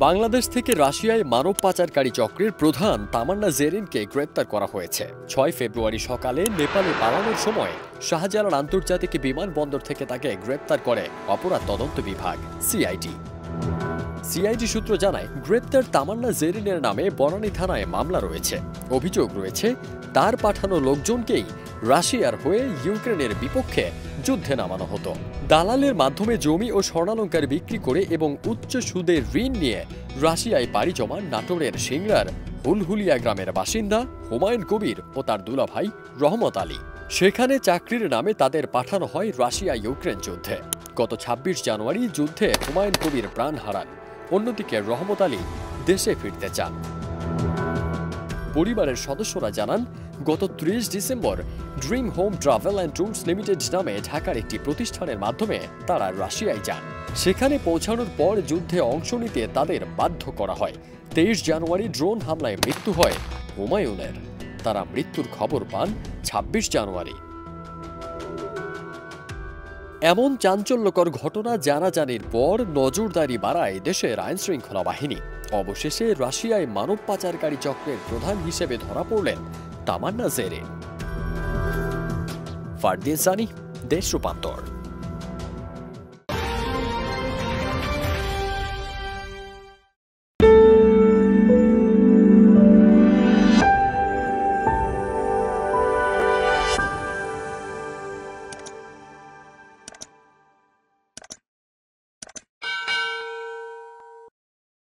বাংলাদেশ থেকে রাশিয়ায় মানব পাচারকারী চক্রের প্রধান তামান্না জেরিনকে গ্রেপ্তার করা হয়েছে। ৬ ফেব্রুয়ারি সকালে নেপালে পালানোর সময় শাহজালাল আন্তর্জাতিক বিমানবন্দর থেকে তাকে গ্রেপ্তার করে অপরাধ তদন্ত বিভাগ সিআইডি। সিআইডি সূত্র জানায়, গ্রেপ্তার তামান্না জেরিনের নামে বনানী থানায় মামলা রয়েছে। অভিযোগ রয়েছে তার পাঠানো লোকজনকেই রাশিয়ার হয়ে ইউক্রেনের বিপক্ষে যুদ্ধে নামানো হতো। দালালের মাধ্যমে জমি ও স্বর্ণালংকার বিক্রি করে এবং উচ্চ সুদের ঋণ নিয়ে রাশিয়ায় পাড়ি জমান নাটোরের সিংড়ার হুলহুলিয়া গ্রামের বাসিন্দা হুমায়ুন কবির ও তার দুলাভাই রহমত আলী। সেখানে চাকরির নামে তাদের পাঠানো হয় রাশিয়া ইউক্রেন যুদ্ধে। গত ২৬ জানুয়ারি যুদ্ধে হুমায়ুন কবির প্রাণ হারান। অন্যদিকে রহমত আলী দেশে ফিরতে চান। পরিবারের সদস্যরা জানান, গত ৩০ December dream home travel and tours limited নামে ঢাকার একটি প্রতিষ্ঠানের মাধ্যমে তারা রাশিয়ায় যান। সেখানে পৌঁছানোর পর যুদ্ধে অংশ নিতে তাদের বাধ্য করা হয়। ২৩ জানুয়ারি ড্রোন হামলায় মৃত্যু হয় হুমায়ুনের। তারা মৃত্যুর খবর পান ২৬ জানুয়ারি। এমন চাঞ্চল্যকর ঘটনা জানাজানির পর নজরদারি বাড়ায় দেশের আইনশৃঙ্খলা বাহিনী। অবশেষে রাশিয়ায় মানব পাচারকারী চক্রের প্রধান হিসেবে ধরা পড়লেন তামান্না জেরিন। ফারদিন সানি, দেশ রূপান্তর।